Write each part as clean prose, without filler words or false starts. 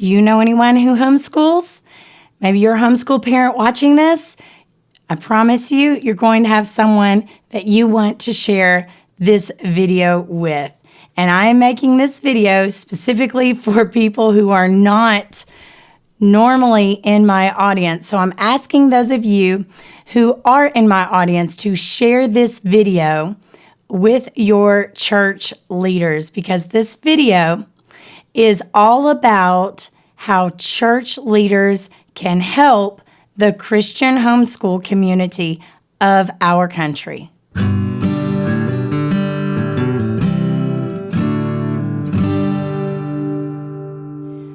Do you know anyone who homeschools? Maybe you're a homeschool parent watching this. I promise you, you're going to have someone that you want to share this video with. And I am making this video specifically for people who are not normally in my audience. So I'm asking those of you who are in my audience to share this video with your church leaders, because this video is all about how church leaders can help the Christian homeschool community of our country.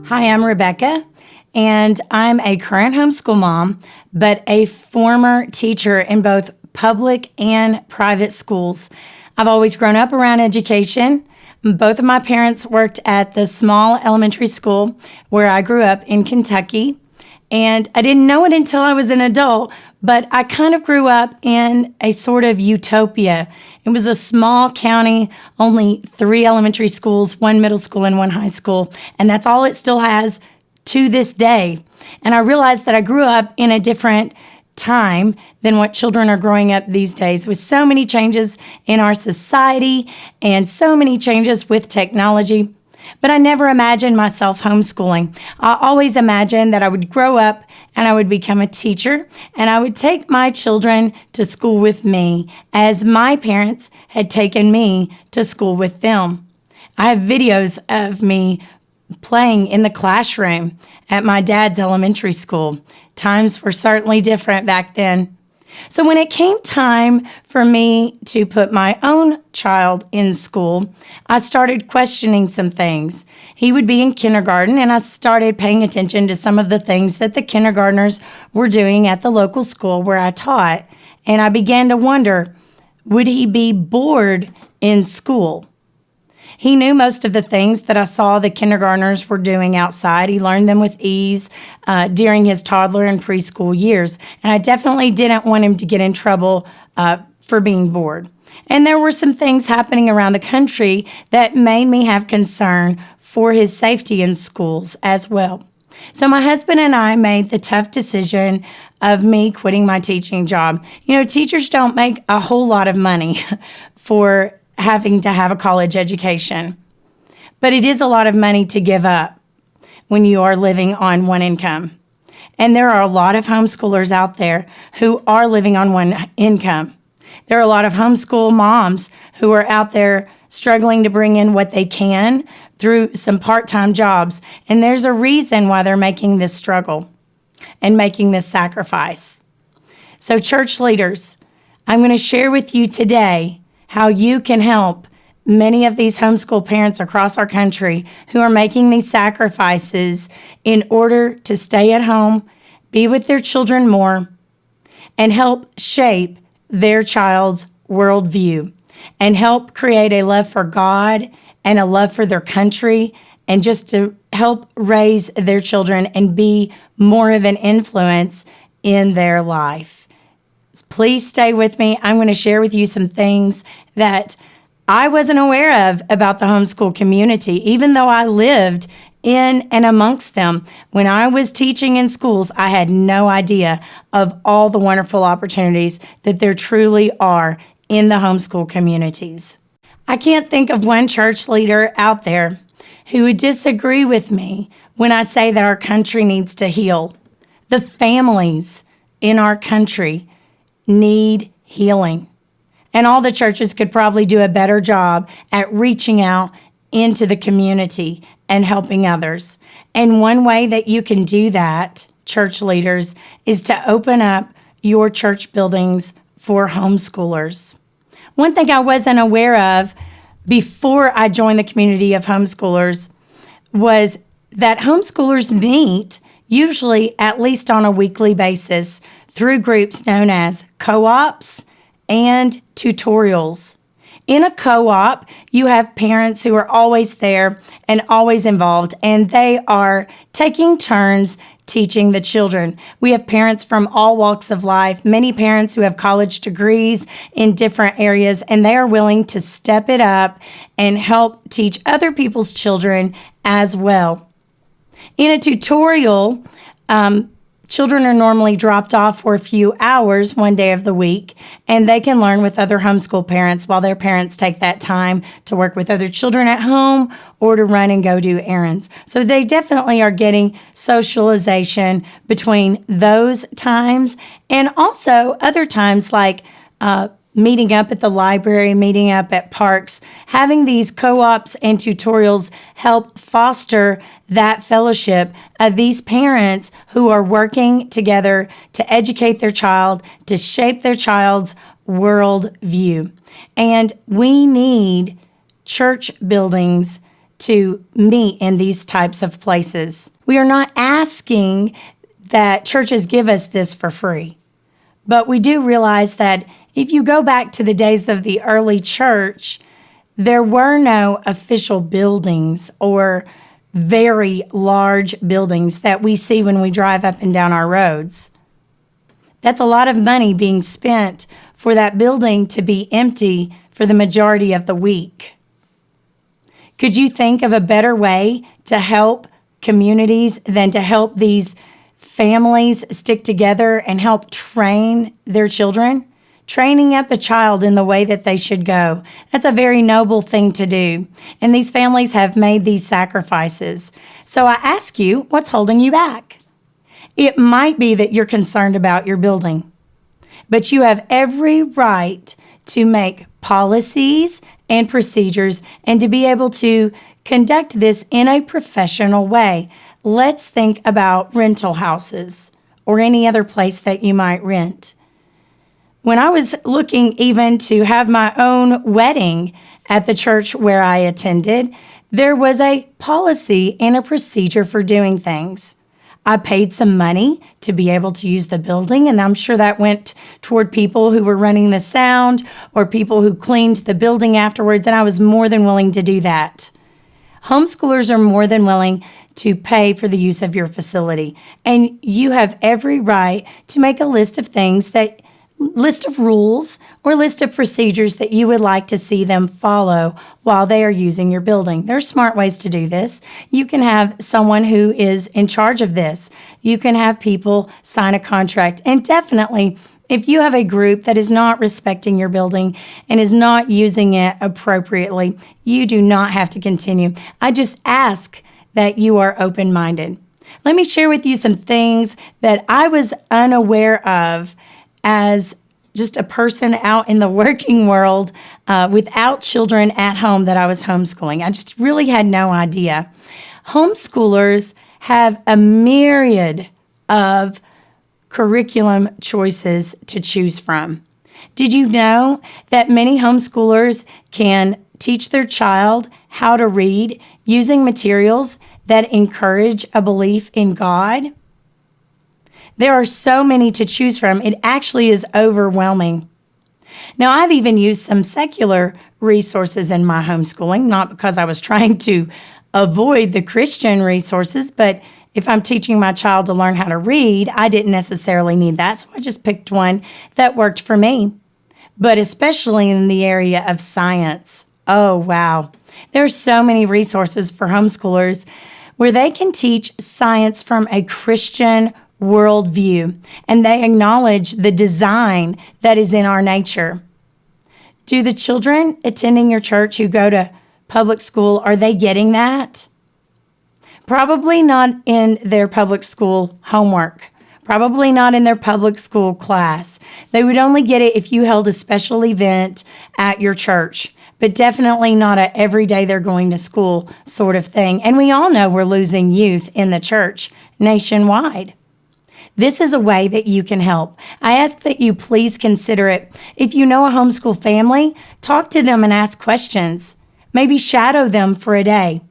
Hi, I'm Rebecca, and I'm a current homeschool mom, but a former teacher in both public and private schools. I've always grown up around education. Both of my parents worked at the small elementary school where I grew up in Kentucky, and I didn't know it until I was an adult, but I kind of grew up in a sort of utopia. It was a small county, only 3 elementary schools, 1 middle school, and 1 high school, and that's all it still has to this day. And I realized that I grew up in a different time than what children are growing up these days, with so many changes in our society and so many changes with technology. But I never imagined myself homeschooling. I always imagined that I would grow up and I would become a teacher and I would take my children to school with me as my parents had taken me to school with them. I have videos of me playing in the classroom at my dad's elementary school. Times were certainly different back then. So when it came time for me to put my own child in school, I started questioning some things. He would be in kindergarten, and I started paying attention to some of the things that the kindergartners were doing at the local school where I taught. And I began to wonder, would he be bored in school? He knew most of the things that I saw the kindergartners were doing outside. He learned them with ease during his toddler and preschool years. And I definitely didn't want him to get in trouble for being bored. And there were some things happening around the country that made me have concern for his safety in schools as well. So my husband and I made the tough decision of me quitting my teaching job. You know, teachers don't make a whole lot of money for having to have a college education. But it is a lot of money to give up when you are living on one income. And there are a lot of homeschoolers out there who are living on one income. There are a lot of homeschool moms who are out there struggling to bring in what they can through some part-time jobs. And there's a reason why they're making this struggle and making this sacrifice. So church leaders, I'm going to share with you today how you can help many of these homeschool parents across our country who are making these sacrifices in order to stay at home, be with their children more, and help shape their child's worldview, and help create a love for God and a love for their country, and just to help raise their children and be more of an influence in their life. Please stay with me. I'm going to share with you some things that I wasn't aware of about the homeschool community, even though I lived in and amongst them. When I was teaching in schools, I had no idea of all the wonderful opportunities that there truly are in the homeschool communities. I can't think of one church leader out there who would disagree with me when I say that our country needs to heal. The families in our country need healing. And all the churches could probably do a better job at reaching out into the community and helping others. And one way that you can do that, church leaders, is to open up your church buildings for homeschoolers. One thing I wasn't aware of before I joined the community of homeschoolers was that homeschoolers meet usually at least on a weekly basis through groups known as co-ops and tutorials. In a co-op, you have parents who are always there and always involved, and they are taking turns teaching the children. We have parents from all walks of life, many parents who have college degrees in different areas, and they are willing to step it up and help teach other people's children as well. In a tutorial, children are normally dropped off for a few hours one day of the week, and they can learn with other homeschool parents while their parents take that time to work with other children at home or to run and go do errands. So they definitely are getting socialization between those times and also other times like meeting up at the library, meeting up at parks. Having these co-ops and tutorials help foster that fellowship of these parents who are working together to educate their child, to shape their child's world view. And we need church buildings to meet in these types of places. We are not asking that churches give us this for free, but we do realize that if you go back to the days of the early church, there were no official buildings or very large buildings that we see when we drive up and down our roads. That's a lot of money being spent for that building to be empty for the majority of the week. Could you think of a better way to help communities than to help these families stick together and help train their children? Training up a child in the way that they should go. That's a very noble thing to do. And these families have made these sacrifices. So I ask you, what's holding you back? It might be that you're concerned about your building, but you have every right to make policies and procedures and to be able to conduct this in a professional way. Let's think about rental houses or any other place that you might rent. When I was looking even to have my own wedding at the church where I attended, there was a policy and a procedure for doing things. I paid some money to be able to use the building, and I'm sure that went toward people who were running the sound or people who cleaned the building afterwards, and I was more than willing to do that. Homeschoolers are more than willing to pay for the use of your facility, and you have every right to make a list of rules or list of procedures that you would like to see them follow while they are using your building. There are smart ways to do this. You can have someone who is in charge of this. You can have people sign a contract. And definitely, if you have a group that is not respecting your building and is not using it appropriately, you do not have to continue. I just ask that you are open-minded. Let me share with you some things that I was unaware of as just a person out in the working world without children at home that I was homeschooling. I just really had no idea. Homeschoolers have a myriad of curriculum choices to choose from. Did you know that many homeschoolers can teach their child how to read using materials that encourage a belief in God? There are so many to choose from. It actually is overwhelming. Now, I've even used some secular resources in my homeschooling, not because I was trying to avoid the Christian resources, but if I'm teaching my child to learn how to read, I didn't necessarily need that, so I just picked one that worked for me. But especially in the area of science, oh, wow. There are so many resources for homeschoolers where they can teach science from a Christian worldview, and they acknowledge the design that is in our nature. Do the children attending your church who go to public school, are they getting that? Probably not in their public school homework. Probably not in their public school class. They would only get it if you held a special event at your church, but definitely not a every day they're going to school sort of thing. And we all know we're losing youth in the church nationwide. This is a way that you can help. I ask that you please consider it. If you know a homeschool family, talk to them and ask questions. Maybe shadow them for a day.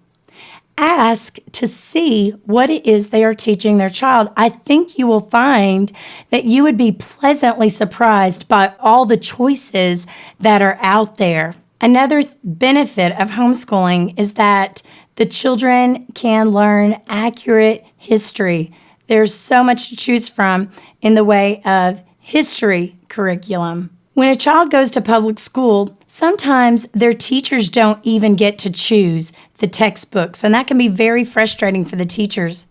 Ask to see what it is they are teaching their child. I think you will find that you would be pleasantly surprised by all the choices that are out there. Another benefit of homeschooling is that the children can learn accurate history. There's so much to choose from in the way of history curriculum. When a child goes to public school, sometimes their teachers don't even get to choose the textbooks, and that can be very frustrating for the teachers.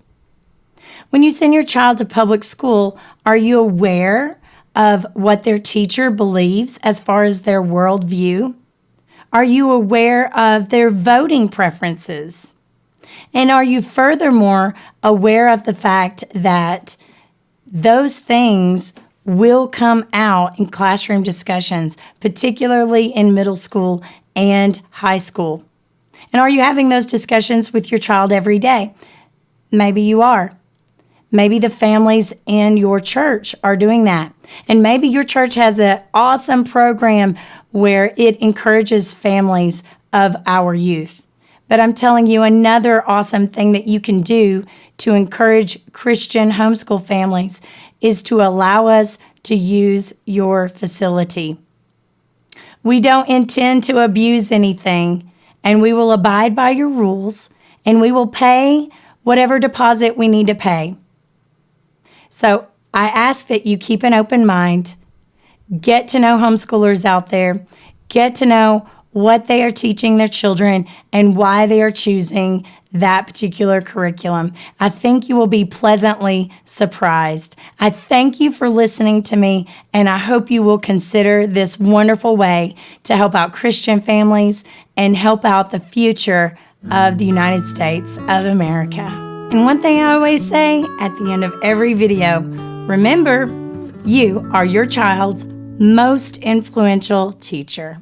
When you send your child to public school, are you aware of what their teacher believes as far as their worldview? Are you aware of their voting preferences? And are you furthermore aware of the fact that those things will come out in classroom discussions, particularly in middle school and high school? And are you having those discussions with your child every day? Maybe you are. Maybe the families in your church are doing that. And maybe your church has an awesome program where it encourages families of our youth. But I'm telling you, another awesome thing that you can do to encourage Christian homeschool families is to allow us to use your facility. We don't intend to abuse anything, and we will abide by your rules, and we will pay whatever deposit we need to pay. So I ask that you keep an open mind, get to know homeschoolers out there, get to know what they are teaching their children and why they are choosing that particular curriculum. I think you will be pleasantly surprised. I thank you for listening to me, and I hope you will consider this wonderful way to help out Christian families and help out the future of the United States of America. And one thing I always say at the end of every video, remember, you are your child's most influential teacher.